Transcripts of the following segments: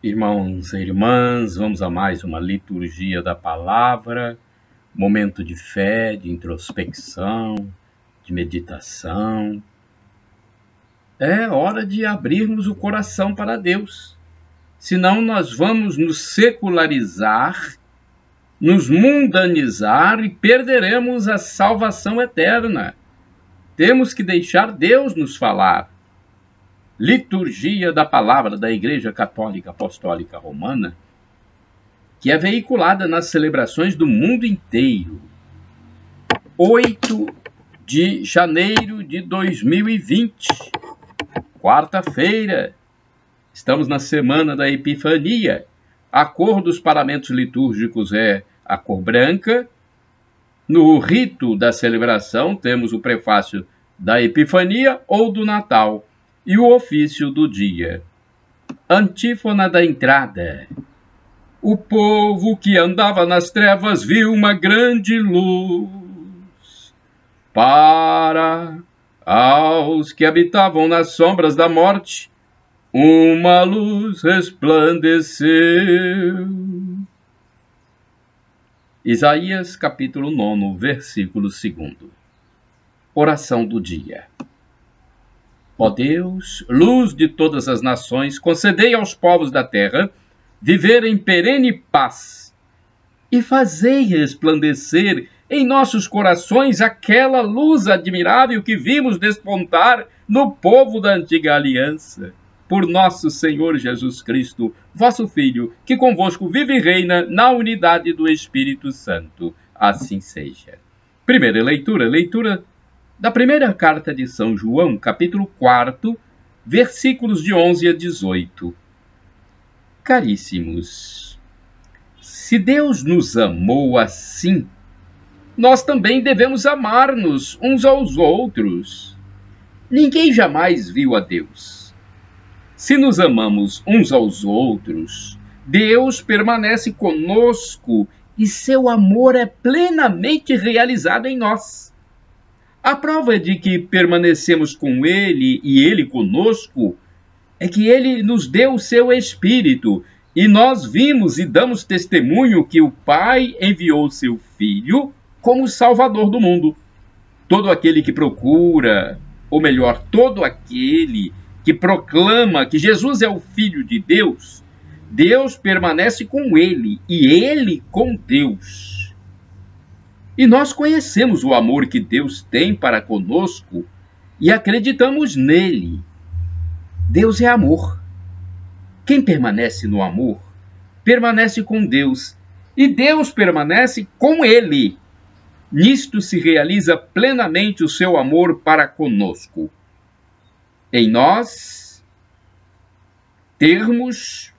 Irmãos e irmãs, vamos a mais uma liturgia da palavra, momento de fé, de introspecção, de meditação. É hora de abrirmos o coração para Deus, senão nós vamos nos secularizar, nos mundanizar e perderemos a salvação eterna. Temos que deixar Deus nos falar. Liturgia da Palavra da Igreja Católica Apostólica Romana, que é veiculada nas celebrações do mundo inteiro. 8 de janeiro de 2020, quarta-feira. Estamos na semana da Epifania. A cor dos paramentos litúrgicos é a cor branca. No rito da celebração temos o prefácio da Epifania ou do Natal e o ofício do dia. Antífona da entrada. O povo que andava nas trevas viu uma grande luz. Para aos que habitavam nas sombras da morte, uma luz resplandeceu. Isaías capítulo 9, versículo 2. Oração do dia. Ó Deus, luz de todas as nações, concedei aos povos da terra viver em perene paz e fazei resplandecer em nossos corações aquela luz admirável que vimos despontar no povo da antiga aliança. Por nosso Senhor Jesus Cristo, vosso Filho, que convosco vive e reina na unidade do Espírito Santo. Assim seja. Primeira leitura da primeira carta de São João, capítulo 4, versículos de 11 a 18. Caríssimos, se Deus nos amou assim, nós também devemos amar-nos uns aos outros. Ninguém jamais viu a Deus. Se nos amamos uns aos outros, Deus permanece conosco e seu amor é plenamente realizado em nós. A prova de que permanecemos com Ele e Ele conosco é que Ele nos deu o seu Espírito e nós vimos e damos testemunho que o Pai enviou seu Filho como Salvador do mundo. Todo aquele que procura, ou melhor, todo aquele que proclama que Jesus é o Filho de Deus, Deus permanece com ele e ele com Deus. E nós conhecemos o amor que Deus tem para conosco e acreditamos nele. Deus é amor. Quem permanece no amor, permanece com Deus, e Deus permanece com ele. Nisto se realiza plenamente o seu amor para conosco. Em nós, termos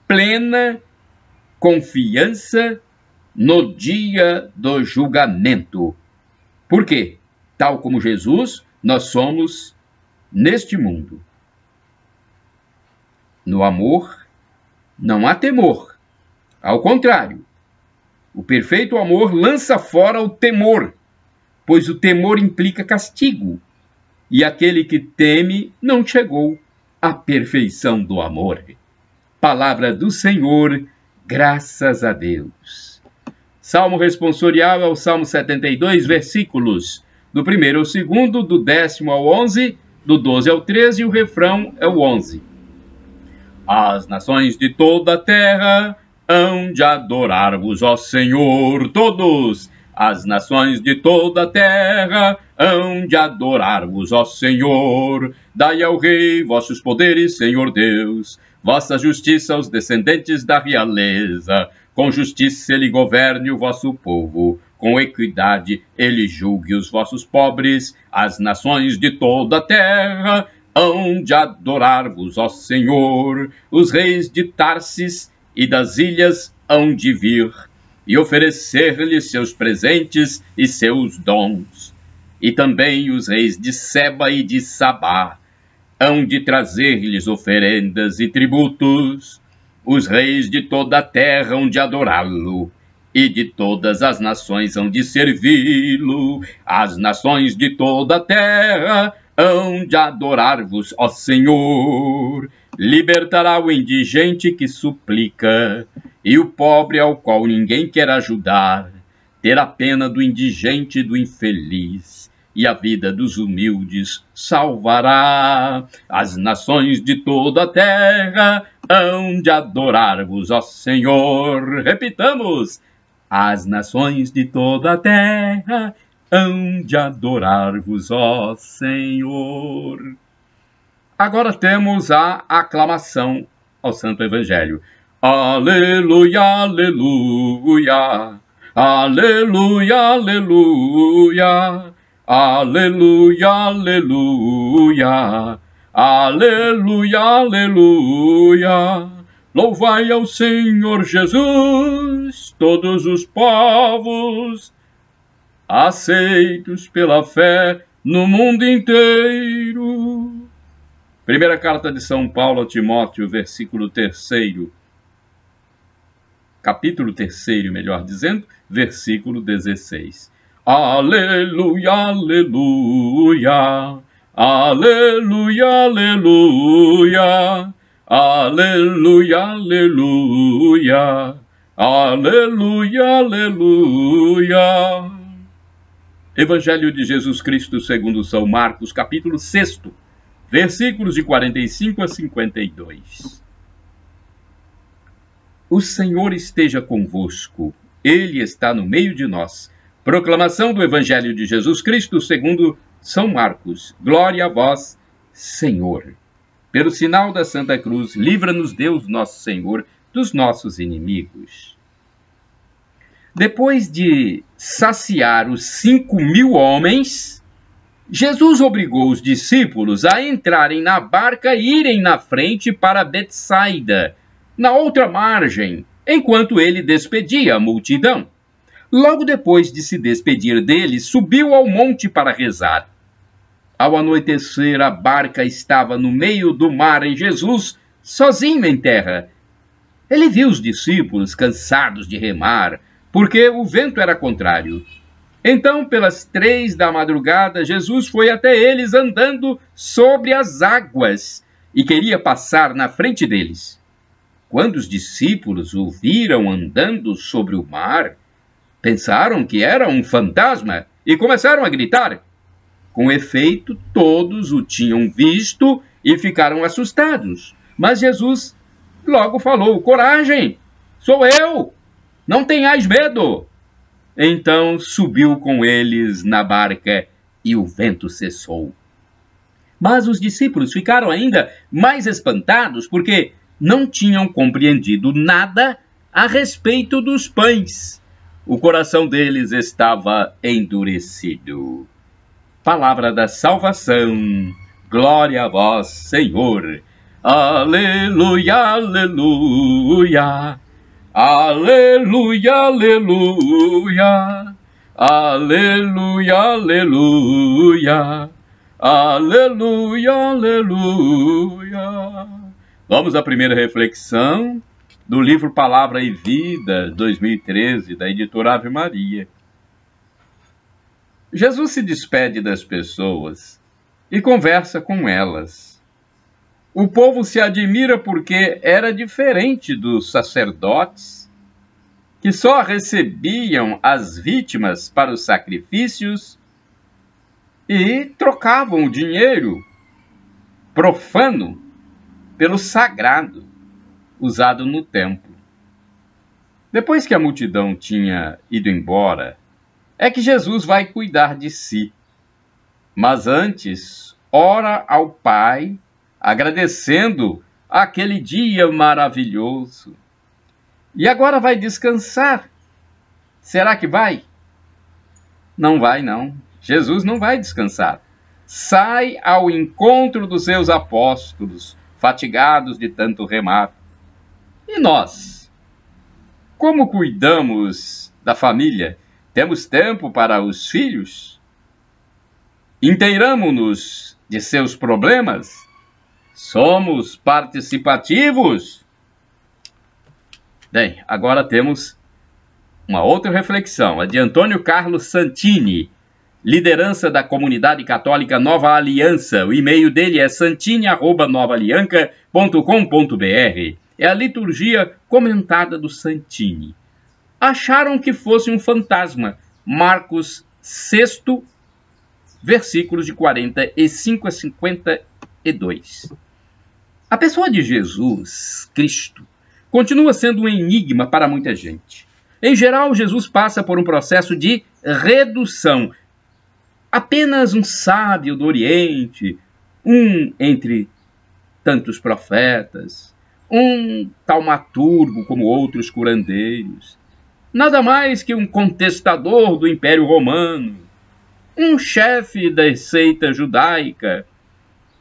plena confiança no dia do julgamento. Por quê? Tal como Jesus, nós somos neste mundo. No amor, não há temor. Ao contrário, o perfeito amor lança fora o temor, pois o temor implica castigo, e aquele que teme não chegou à perfeição do amor. Palavra do Senhor, graças a Deus. Salmo responsorial é o Salmo 72, versículos do 1º ao 2º, do 10º ao 11, do 12 ao 13, e o refrão é o 11. As nações de toda a terra hão de adorar-vos, ó Senhor, todos. As nações de toda a terra hão de adorar-vos, ó Senhor. Dai ao Rei vossos poderes, Senhor Deus, vossa justiça aos descendentes da realeza. Com justiça ele governe o vosso povo, com equidade ele julgue os vossos pobres. As nações de toda a terra hão de adorar-vos, ó Senhor. Os reis de Tarsis e das ilhas hão de vir e oferecer-lhes seus presentes e seus dons. E também os reis de Seba e de Sabá hão de trazer-lhes oferendas e tributos. Os reis de toda a terra hão de adorá-lo, e de todas as nações hão de servi-lo. As nações de toda a terra hão de adorar-vos, ó Senhor. Libertará o indigente que suplica, e o pobre ao qual ninguém quer ajudar. Terá pena do indigente e do infeliz, e a vida dos humildes salvará. As nações de toda a terra hão de adorar-vos, ó Senhor. Repitamos: as nações de toda a terra hão de adorar-vos, ó Senhor. Agora temos a aclamação ao Santo Evangelho. Aleluia, aleluia, aleluia, aleluia, aleluia, aleluia, aleluia, aleluia. Louvai ao Senhor Jesus todos os povos, aceitos pela fé no mundo inteiro. Primeira carta de São Paulo a Timóteo, capítulo 3, melhor dizendo, versículo 16. Aleluia, aleluia, aleluia, aleluia, aleluia, aleluia, aleluia, aleluia. Evangelho de Jesus Cristo segundo São Marcos, capítulo 6, versículos de 45 a 52. O Senhor esteja convosco, Ele está no meio de nós. Proclamação do Evangelho de Jesus Cristo segundo São Marcos. Glória a vós, Senhor. Pelo sinal da Santa Cruz, livra-nos Deus nosso Senhor dos nossos inimigos. Depois de saciar os 5.000 homens, Jesus obrigou os discípulos a entrarem na barca e irem na frente para Betsaida, na outra margem, enquanto ele despedia a multidão. Logo depois de se despedir deles, subiu ao monte para rezar. Ao anoitecer, a barca estava no meio do mar e Jesus, sozinho em terra. Ele viu os discípulos cansados de remar, porque o vento era contrário. Então, pelas 3 da madrugada, Jesus foi até eles andando sobre as águas e queria passar na frente deles. Quando os discípulos o viram andando sobre o mar, pensaram que era um fantasma e começaram a gritar. Com efeito, todos o tinham visto e ficaram assustados. Mas Jesus logo falou: coragem, sou eu, não tenhais medo. Então subiu com eles na barca e o vento cessou. Mas os discípulos ficaram ainda mais espantados porque não tinham compreendido nada a respeito dos pães. O coração deles estava endurecido. Palavra da salvação. Glória a vós, Senhor. Aleluia, aleluia. Aleluia, aleluia, aleluia, aleluia, aleluia, aleluia. Vamos à primeira reflexão do livro Palavra e Vida, 2013, da editora Ave Maria. Jesus se despede das pessoas e conversa com elas. O povo se admira porque era diferente dos sacerdotes, que só recebiam as vítimas para os sacrifícios e trocavam o dinheiro profano pelo sagrado usado no templo. Depois que a multidão tinha ido embora, é que Jesus vai cuidar de si. Mas antes, ora ao Pai, agradecendo aquele dia maravilhoso. E agora vai descansar. Será que vai? Não vai, não. Jesus não vai descansar. Sai ao encontro dos seus apóstolos, fatigados de tanto remar. E nós? Como cuidamos da família? Temos tempo para os filhos? Inteiramo-nos de seus problemas? Somos participativos? Bem, agora temos uma outra reflexão, a de Antônio Carlos Santini, liderança da comunidade católica Nova Aliança. O e-mail dele é santini@novaalianca.com.br. É a liturgia comentada do Santini. Acharam que fosse um fantasma. Marcos 6, versículos de 45 a 52. A pessoa de Jesus Cristo continua sendo um enigma para muita gente. Em geral, Jesus passa por um processo de redução. Apenas um sábio do Oriente, um entre tantos profetas, um taumaturgo como outros curandeiros, nada mais que um contestador do Império Romano, um chefe da seita judaica.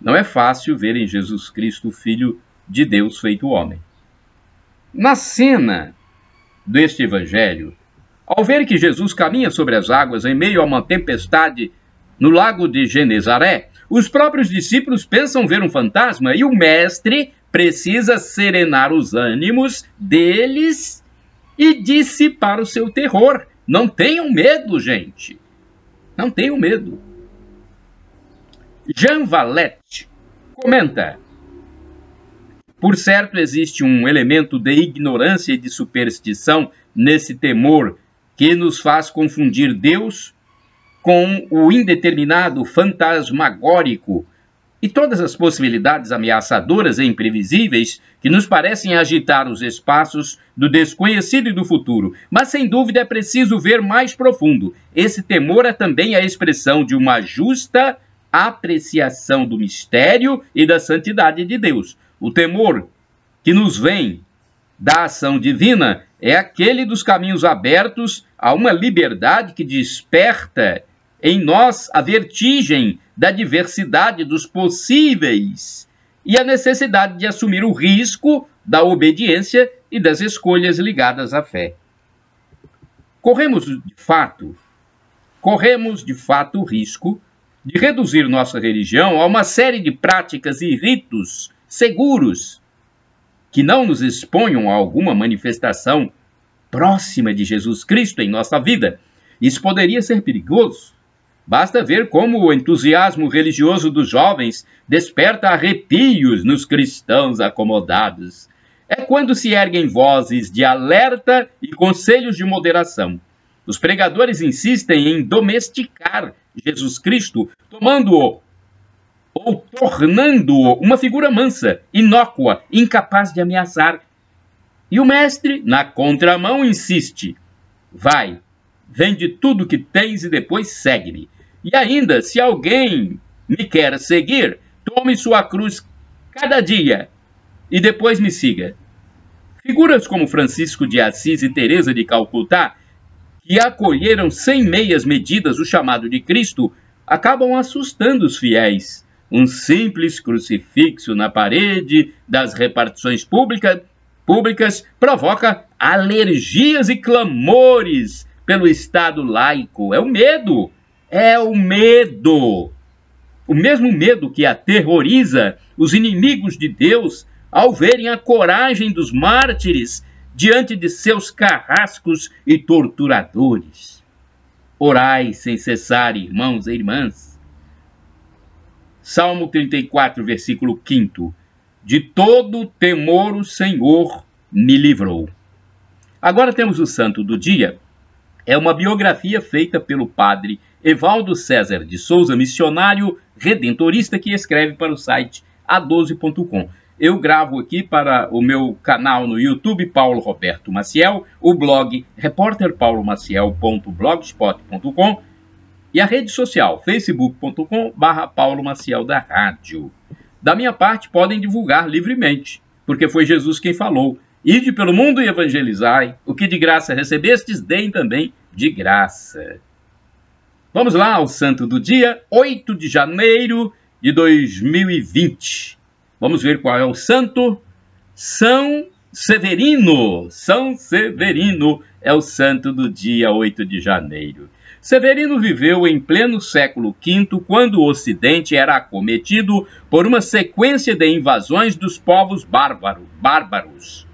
Não é fácil ver em Jesus Cristo o Filho de Deus feito homem. Na cena deste evangelho, ao ver que Jesus caminha sobre as águas em meio a uma tempestade no lago de Genezaré, os próprios discípulos pensam ver um fantasma e o mestre precisa serenar os ânimos deles e dissipar o seu terror. Não tenham medo, gente. Não tenham medo. Jean Valette comenta: por certo, existe um elemento de ignorância e de superstição nesse temor que nos faz confundir Deus com o indeterminado fantasmagórico e todas as possibilidades ameaçadoras e imprevisíveis que nos parecem agitar os espaços do desconhecido e do futuro. Mas, sem dúvida, é preciso ver mais profundo. Esse temor é também a expressão de uma justa apreciação do mistério e da santidade de Deus. O temor que nos vem da ação divina é aquele dos caminhos abertos a uma liberdade que desperta em nós a vertigem da diversidade dos possíveis e a necessidade de assumir o risco da obediência e das escolhas ligadas à fé. Corremos de fato o risco de reduzir nossa religião a uma série de práticas e ritos seguros que não nos exponham a alguma manifestação próxima de Jesus Cristo em nossa vida. Isso poderia ser perigoso. Basta ver como o entusiasmo religioso dos jovens desperta arrepios nos cristãos acomodados. É quando se erguem vozes de alerta e conselhos de moderação. Os pregadores insistem em domesticar Jesus Cristo, tomando-o ou tornando-o uma figura mansa, inócua, incapaz de ameaçar. E o mestre, na contramão, insiste: vai, vende tudo que tens e depois segue-me. E ainda, se alguém me quer seguir, tome sua cruz cada dia e depois me siga. Figuras como Francisco de Assis e Teresa de Calcutá, que acolheram sem meias medidas o chamado de Cristo, acabam assustando os fiéis. Um simples crucifixo na parede das repartições públicas provoca alergias e clamores pelo Estado laico. É o medo. É o medo. O mesmo medo que aterroriza os inimigos de Deus ao verem a coragem dos mártires diante de seus carrascos e torturadores. Orai sem cessar, irmãos e irmãs. Salmo 34, versículo 5. De todo temor o Senhor me livrou. Agora temos o santo do dia. É uma biografia feita pelo padre Evaldo César de Souza, missionário redentorista, que escreve para o site a12.com. Eu gravo aqui para o meu canal no YouTube, Paulo Roberto Maciel, o blog repórterpaulomaciel.blogspot.com e a rede social facebook.com/Paulo Maciel da Rádio. Da minha parte, podem divulgar livremente, porque foi Jesus quem falou: ide pelo mundo e evangelizai, o que de graça recebestes, deem também de graça. Vamos lá ao santo do dia, 8 de janeiro de 2020. Vamos ver qual é o santo. São Severino. São Severino é o santo do dia 8 de janeiro. Severino viveu em pleno século V, quando o Ocidente era acometido por uma sequência de invasões dos povos bárbaros.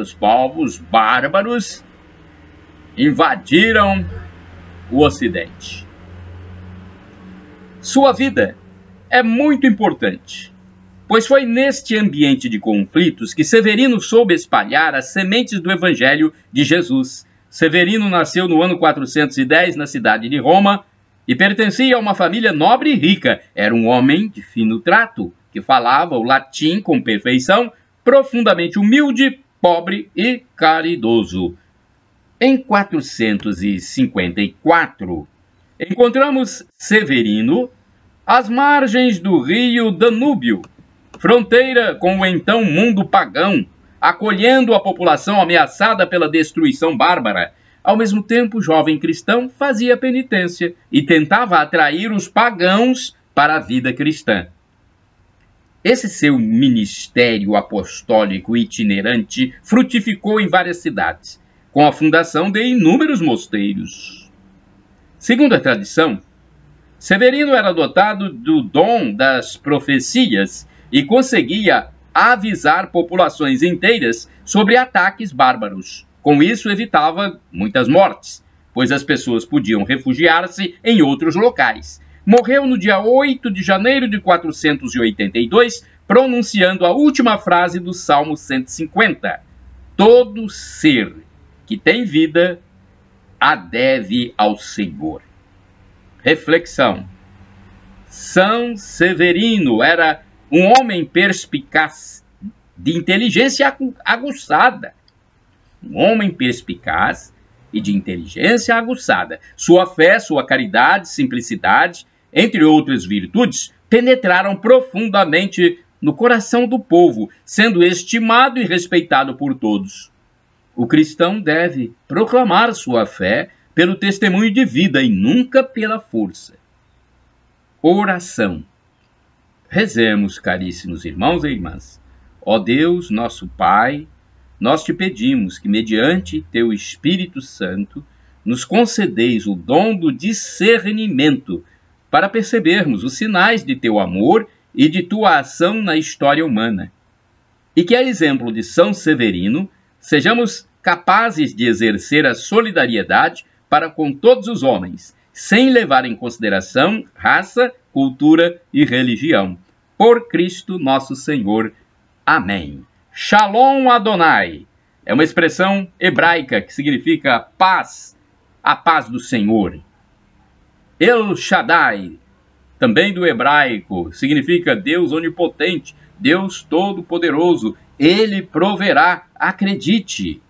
Os povos bárbaros invadiram o Ocidente. Sua vida é muito importante, pois foi neste ambiente de conflitos que Severino soube espalhar as sementes do Evangelho de Jesus. Severino nasceu no ano 410 na cidade de Roma e pertencia a uma família nobre e rica. Era um homem de fino trato, que falava o latim com perfeição, profundamente humilde, pobre e caridoso. Em 454, encontramos Severino às margens do rio Danúbio, fronteira com o então mundo pagão, acolhendo a população ameaçada pela destruição bárbara. Ao mesmo tempo, o jovem cristão fazia penitência e tentava atrair os pagãos para a vida cristã. Esse seu ministério apostólico itinerante frutificou em várias cidades, com a fundação de inúmeros mosteiros. Segundo a tradição, Severino era dotado do dom das profecias e conseguia avisar populações inteiras sobre ataques bárbaros. Com isso, evitava muitas mortes, pois as pessoas podiam refugiar-se em outros locais. Morreu no dia 8 de janeiro de 482, pronunciando a última frase do Salmo 150. Todo ser que tem vida a deve ao Senhor. Reflexão. São Severino era um homem perspicaz, de inteligência aguçada. Um homem perspicaz e de inteligência aguçada. Sua fé, sua caridade, simplicidade, entre outras virtudes, penetraram profundamente no coração do povo, sendo estimado e respeitado por todos. O cristão deve proclamar sua fé pelo testemunho de vida e nunca pela força. Oração. Rezemos, caríssimos irmãos e irmãs. Ó Deus, nosso Pai, nós te pedimos que, mediante teu Espírito Santo, nos concedeis o dom do discernimento para percebermos os sinais de teu amor e de tua ação na história humana. E que, a exemplo de São Severino, sejamos capazes de exercer a solidariedade para com todos os homens, sem levar em consideração raça, cultura e religião. Por Cristo nosso Senhor. Amém. Shalom Adonai é uma expressão hebraica que significa paz, a paz do Senhor. El Shaddai, também do hebraico, significa Deus onipotente, Deus todo-poderoso. Ele proverá, acredite.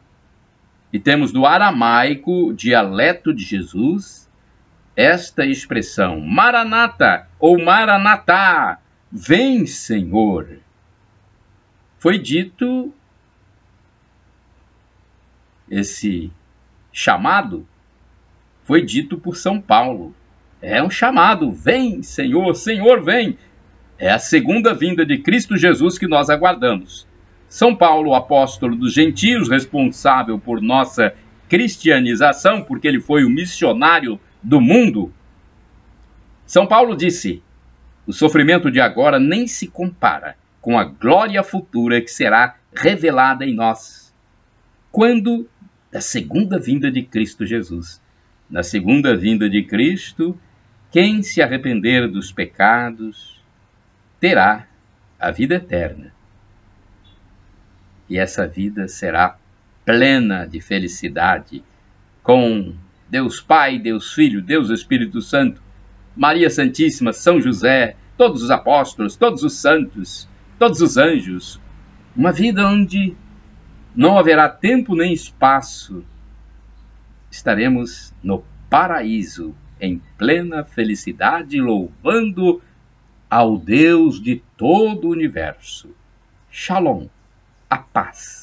E temos do aramaico, dialeto de Jesus, esta expressão, Maranata ou Maranatá, vem Senhor. Foi dito, esse chamado foi dito por São Paulo. É um chamado, vem Senhor, Senhor vem. É a segunda vinda de Cristo Jesus que nós aguardamos. São Paulo, apóstolo dos gentios, responsável por nossa cristianização, porque ele foi o missionário do mundo. São Paulo disse, o sofrimento de agora nem se compara com a glória futura que será revelada em nós. Quando? Da segunda vinda de Cristo Jesus. Na segunda vinda de Cristo, quem se arrepender dos pecados terá a vida eterna. E essa vida será plena de felicidade, com Deus Pai, Deus Filho, Deus Espírito Santo, Maria Santíssima, São José, todos os apóstolos, todos os santos, todos os anjos. Uma vida onde não haverá tempo nem espaço. Estaremos no paraíso, em plena felicidade, louvando ao Deus de todo o universo. Shalom, a paz.